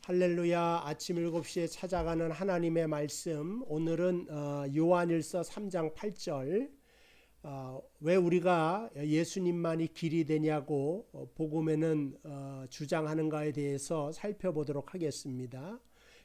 할렐루야. 아침 7시에 찾아가는 하나님의 말씀, 오늘은 요한일서 3장 8절. 왜 우리가 예수님만이 길이 되냐고 복음에는 주장하는가에 대해서 살펴보도록 하겠습니다.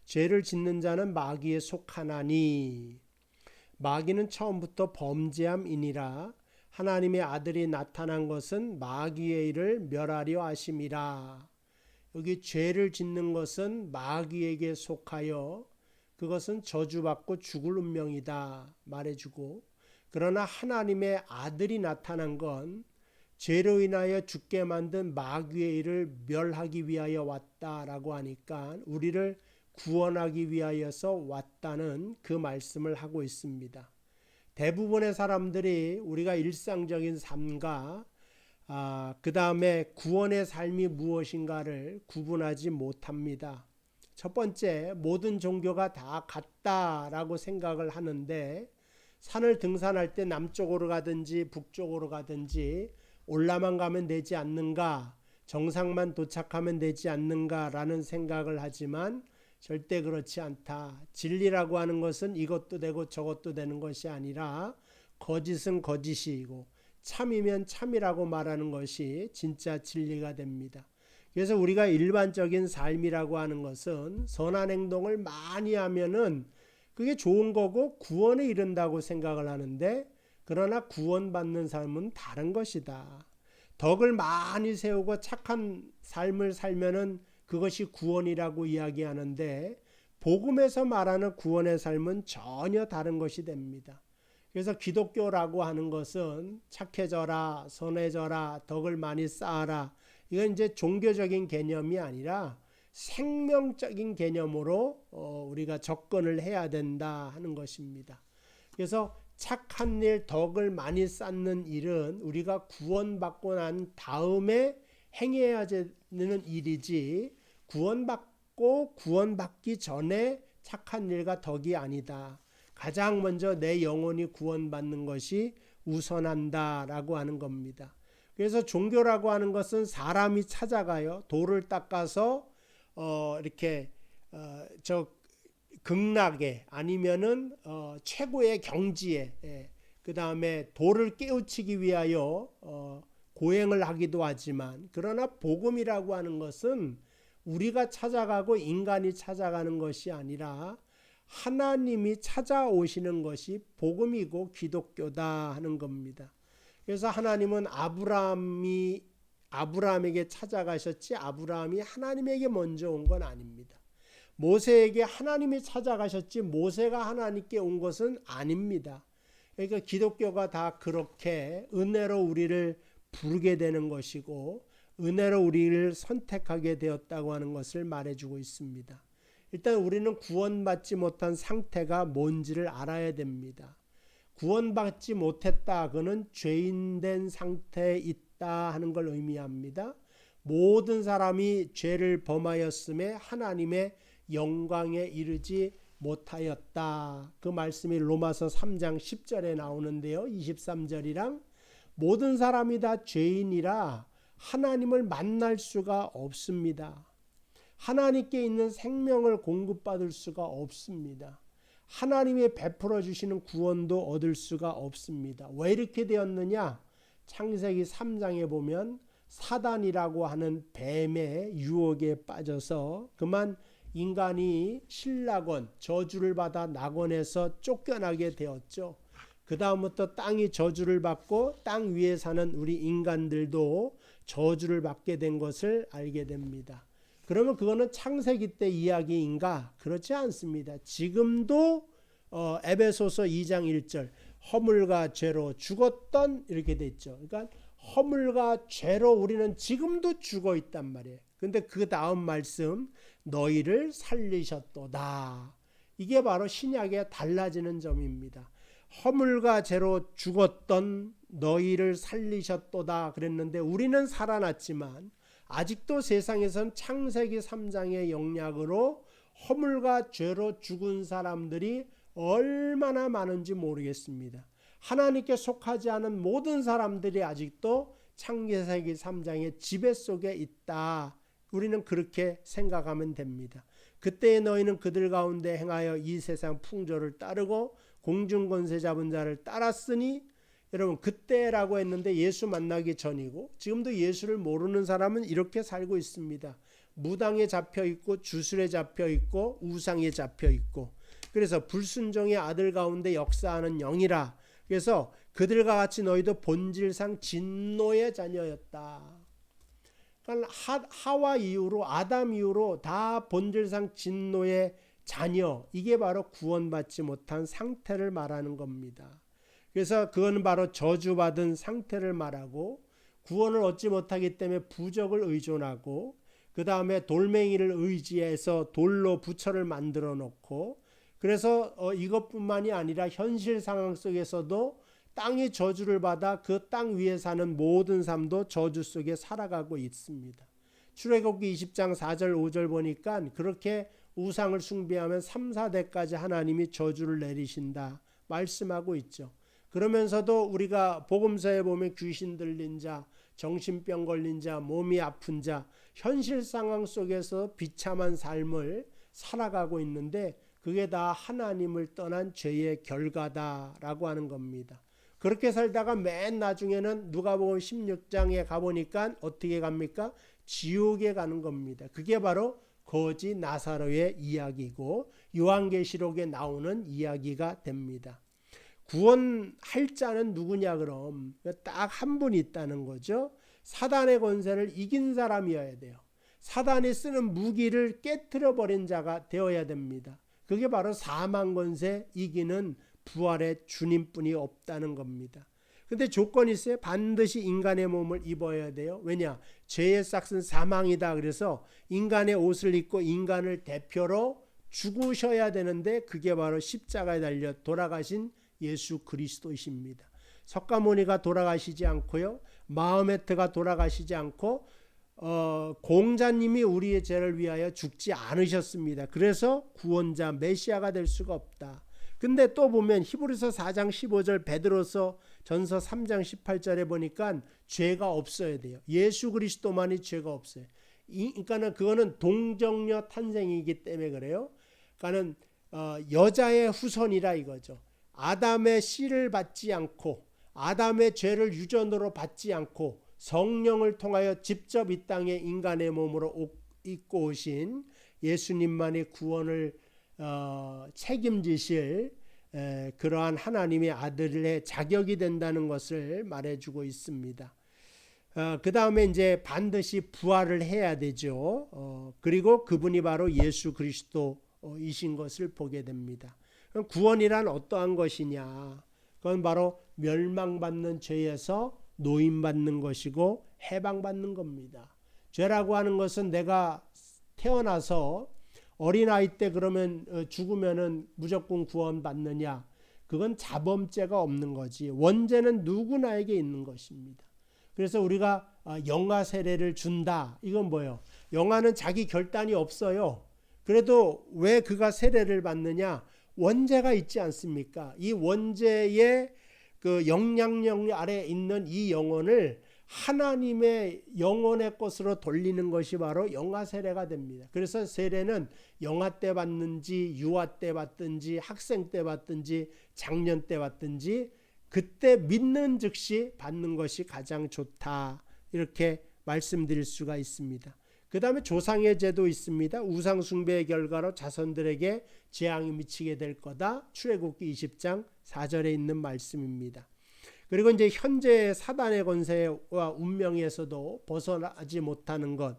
죄를 짓는 자는 마귀에 속하나니, 마귀는 처음부터 범죄함이니라. 하나님의 아들이 나타난 것은 마귀의 일을 멸하려 하심이라. 여기 죄를 짓는 것은 마귀에게 속하여 그것은 저주받고 죽을 운명이다 말해주고, 그러나 하나님의 아들이 나타난 건 죄로 인하여 죽게 만든 마귀의 일을 멸하기 위하여 왔다라고 하니까 우리를 구원하기 위하여서 왔다는 그 말씀을 하고 있습니다. 대부분의 사람들이 우리가 일상적인 삶과 그 다음에 구원의 삶이 무엇인가를 구분하지 못합니다. 첫 번째, 모든 종교가 다 같다라고 생각을 하는데, 산을 등산할 때 남쪽으로 가든지 북쪽으로 가든지 올라만 가면 되지 않는가, 정상만 도착하면 되지 않는가라는 생각을 하지만 절대 그렇지 않다. 진리라고 하는 것은 이것도 되고 저것도 되는 것이 아니라 거짓은 거짓이고 참이면 참이라고 말하는 것이 진짜 진리가 됩니다. 그래서 우리가 일반적인 삶이라고 하는 것은 선한 행동을 많이 하면은 그게 좋은 거고 구원에 이른다고 생각을 하는데, 그러나 구원받는 삶은 다른 것이다. 덕을 많이 세우고 착한 삶을 살면은 그것이 구원이라고 이야기하는데, 복음에서 말하는 구원의 삶은 전혀 다른 것이 됩니다. 그래서 기독교라고 하는 것은 착해져라, 선해져라, 덕을 많이 쌓아라, 이건 이제 종교적인 개념이 아니라 생명적인 개념으로 우리가 접근을 해야 된다 하는 것입니다. 그래서 착한 일, 덕을 많이 쌓는 일은 우리가 구원받고 난 다음에 행해야 되는 일이지, 구원받고 구원받기 전에 착한 일과 덕이 아니다. 가장 먼저 내 영혼이 구원받는 것이 우선한다라고 하는 겁니다. 그래서 종교라고 하는 것은 사람이 찾아가요. 돌을 닦아서 이렇게 저 극락에 아니면은 최고의 경지에, 그 다음에 돌을 깨우치기 위하여 고행을 하기도 하지만, 그러나 복음이라고 하는 것은 우리가 찾아가고 인간이 찾아가는 것이 아니라 하나님이 찾아오시는 것이 복음이고 기독교다 하는 겁니다. 그래서 하나님은 아브라함에게 찾아가셨지 아브라함이 하나님에게 먼저 온 건 아닙니다. 모세에게 하나님이 찾아가셨지 모세가 하나님께 온 것은 아닙니다. 그러니까 기독교가 다 그렇게 은혜로 우리를 부르게 되는 것이고 은혜로 우리를 선택하게 되었다고 하는 것을 말해주고 있습니다. 일단 우리는 구원받지 못한 상태가 뭔지를 알아야 됩니다. 구원받지 못했다, 그는 죄인된 상태에 있다 하는 걸 의미합니다. 모든 사람이 죄를 범하였음에 하나님의 영광에 이르지 못하였다. 그 말씀이 로마서 3장 10절에 나오는데요. 23절이랑 모든 사람이 다 죄인이라 하나님을 만날 수가 없습니다. 하나님께 있는 생명을 공급받을 수가 없습니다. 하나님이 베풀어 주시는 구원도 얻을 수가 없습니다. 왜 이렇게 되었느냐? 창세기 3장에 보면 사단이라고 하는 뱀의 유혹에 빠져서 그만 인간이 신락원, 저주를 받아 낙원에서 쫓겨나게 되었죠. 그 다음부터 땅이 저주를 받고 땅 위에 사는 우리 인간들도 저주를 받게 된 것을 알게 됩니다. 그러면 그거는 창세기 때 이야기인가? 그렇지 않습니다. 지금도 에베소서 2장 1절 허물과 죄로 죽었던 이렇게 돼 있죠. 그러니까 허물과 죄로 우리는 지금도 죽어 있단 말이에요. 근데 그 다음 말씀 너희를 살리셨도다. 이게 바로 신약의 달라지는 점입니다. 허물과 죄로 죽었던 너희를 살리셨도다 그랬는데 우리는 살아났지만 아직도 세상에선 창세기 3장의 영향으로 허물과 죄로 죽은 사람들이 얼마나 많은지 모르겠습니다. 하나님께 속하지 않은 모든 사람들이 아직도 창세기 3장의 지배 속에 있다. 우리는 그렇게 생각하면 됩니다. 그때에 너희는 그들 가운데 행하여 이 세상 풍조를 따르고 공중권세 잡은 자를 따랐으니, 여러분 그때라고 했는데 예수 만나기 전이고, 지금도 예수를 모르는 사람은 이렇게 살고 있습니다. 무당에 잡혀 있고 주술에 잡혀 있고 우상에 잡혀 있고, 그래서 불순종의 아들 가운데 역사하는 영이라. 그래서 그들과 같이 너희도 본질상 진노의 자녀였다. 그러니까 하와 이후로, 아담 이후로 다 본질상 진노의 자녀, 이게 바로 구원받지 못한 상태를 말하는 겁니다. 그래서 그건 바로 저주받은 상태를 말하고, 구원을 얻지 못하기 때문에 부적을 의존하고, 그 다음에 돌멩이를 의지해서 돌로 부처를 만들어 놓고, 그래서 이것뿐만이 아니라 현실 상황 속에서도 땅이 저주를 받아 그 땅 위에 사는 모든 삶도 저주 속에 살아가고 있습니다. 출애굽기 20장 4절 5절 보니까 그렇게 우상을 숭배하면 3, 4대까지 하나님이 저주를 내리신다 말씀하고 있죠. 그러면서도 우리가 복음서에 보면 귀신 들린 자, 정신병 걸린 자, 몸이 아픈 자, 현실 상황 속에서 비참한 삶을 살아가고 있는데, 그게 다 하나님을 떠난 죄의 결과다라고 하는 겁니다. 그렇게 살다가 맨 나중에는 누가복음 16장에 가보니까 어떻게 갑니까? 지옥에 가는 겁니다. 그게 바로 거지 나사로의 이야기고 요한계시록에 나오는 이야기가 됩니다. 구원할 자는 누구냐? 그럼 딱 한 분 있다는 거죠. 사단의 권세를 이긴 사람이어야 돼요. 사단이 쓰는 무기를 깨트려 버린 자가 되어야 됩니다. 그게 바로 사망 권세 이기는 부활의 주님뿐이 없다는 겁니다. 근데 조건이 있어요. 반드시 인간의 몸을 입어야 돼요. 왜냐? 죄의 싹은 사망이다. 그래서 인간의 옷을 입고 인간을 대표로 죽으셔야 되는데, 그게 바로 십자가에 달려 돌아가신 예수 그리스도이십니다. 석가모니가 돌아가시지 않고요, 마호메트가 돌아가시지 않고, 공자님이 우리의 죄를 위하여 죽지 않으셨습니다. 그래서 구원자 메시아가 될 수가 없다. 근데 또 보면 히브리서 4장 15절, 베드로서 전서 3장 18절에 보니까 죄가 없어야 돼요. 예수 그리스도만이 죄가 없어요. 그러니까는 그거는 동정녀 탄생이기 때문에 그래요. 그러니까는 여자의 후손이라 이거죠. 아담의 씨를 받지 않고, 아담의 죄를 유전으로 받지 않고, 성령을 통하여 직접 이 땅에 인간의 몸으로 입고 오신 예수님만이 구원을 책임지실 그러한 하나님의 아들의 자격이 된다는 것을 말해주고 있습니다. 그 다음에 이제 반드시 부활을 해야 되죠. 그리고 그분이 바로 예수 그리스도이신 것을 보게 됩니다. 그럼 구원이란 어떠한 것이냐? 그건 바로 멸망받는 죄에서 노임받는 것이고 해방받는 겁니다. 죄라고 하는 것은 내가 태어나서 어린아이 때 그러면 죽으면은 무조건 구원받느냐? 그건 자범죄가 없는 거지. 원죄는 누구나에게 있는 것입니다. 그래서 우리가 영아 세례를 준다. 이건 뭐예요? 영아는 자기 결단이 없어요. 그래도 왜 그가 세례를 받느냐? 원죄가 있지 않습니까? 이 원죄의 그 영향력 아래 있는 이 영혼을 하나님의 영혼의 것으로 돌리는 것이 바로 영아 세례가 됩니다. 그래서 세례는 영아 때 받든지 유아 때 받든지 학생 때 받든지 장년 때 받든지 그때 믿는 즉시 받는 것이 가장 좋다, 이렇게 말씀드릴 수가 있습니다. 그 다음에 조상의 죄도 있습니다. 우상 숭배의 결과로 자손들에게 재앙이 미치게 될 거다. 출애굽기 20장 4절에 있는 말씀입니다. 그리고 이제 현재 사단의 권세와 운명에서도 벗어나지 못하는 것,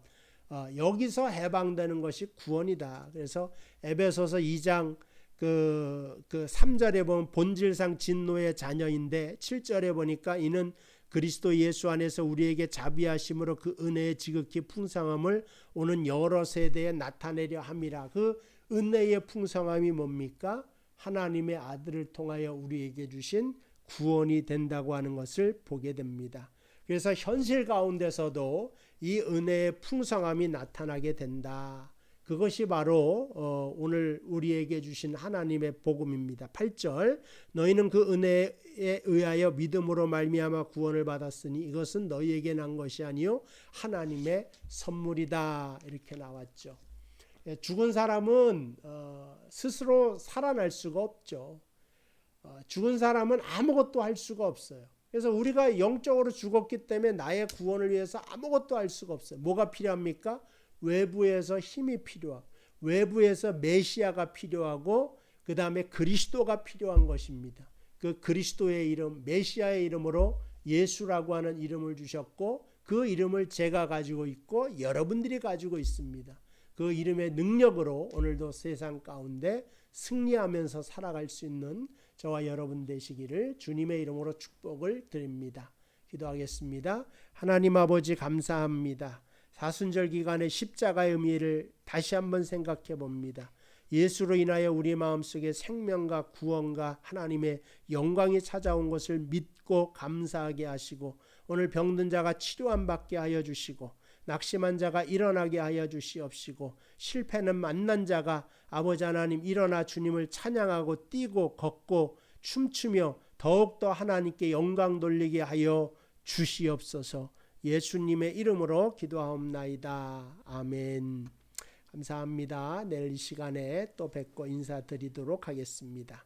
여기서 해방되는 것이 구원이다. 그래서 에베소서 2장 그 3절에 보면 본질상 진노의 자녀인데 7절에 보니까 이는 그리스도 예수 안에서 우리에게 자비하심으로 그 은혜의 지극히 풍성함을 오는 여러 세대에 나타내려 함이라. 그 은혜의 풍성함이 뭡니까? 하나님의 아들을 통하여 우리에게 주신 구원이 된다고 하는 것을 보게 됩니다. 그래서 현실 가운데서도 이 은혜의 풍성함이 나타나게 된다. 그것이 바로 오늘 우리에게 주신 하나님의 복음입니다. 8절 너희는 그 은혜에 의하여 믿음으로 말미암아 구원을 받았으니 이것은 너희에게 난 것이 아니요 하나님의 선물이다. 이렇게 나왔죠. 죽은 사람은 스스로 살아날 수가 없죠. 죽은 사람은 아무것도 할 수가 없어요. 그래서 우리가 영적으로 죽었기 때문에 나의 구원을 위해서 아무것도 할 수가 없어요. 뭐가 필요합니까? 외부에서 힘이 필요하고 외부에서 메시아가 필요하고 그 다음에 그리스도가 필요한 것입니다. 그 그리스도의 이름 메시아의 이름으로 예수라고 하는 이름을 주셨고 그 이름을 제가 가지고 있고 여러분들이 가지고 있습니다. 그 이름의 능력으로 오늘도 세상 가운데 승리하면서 살아갈 수 있는 저와 여러분 되시기를 주님의 이름으로 축복을 드립니다. 기도하겠습니다. 하나님 아버지 감사합니다. 사순절 기간의 십자가의 의미를 다시 한번 생각해 봅니다. 예수로 인하여 우리 마음속에 생명과 구원과 하나님의 영광이 찾아온 것을 믿고 감사하게 하시고 오늘 병든 자가 치료함 받게 하여 주시고 낙심한 자가 일어나게 하여 주시옵시고 실패는 만난 자가 아버지 하나님 일어나 주님을 찬양하고 뛰고 걷고 춤추며 더욱더 하나님께 영광 돌리게 하여 주시옵소서. 예수님의 이름으로 기도하옵나이다. 아멘. 감사합니다. 내일 이 시간에 또 뵙고 인사드리도록 하겠습니다.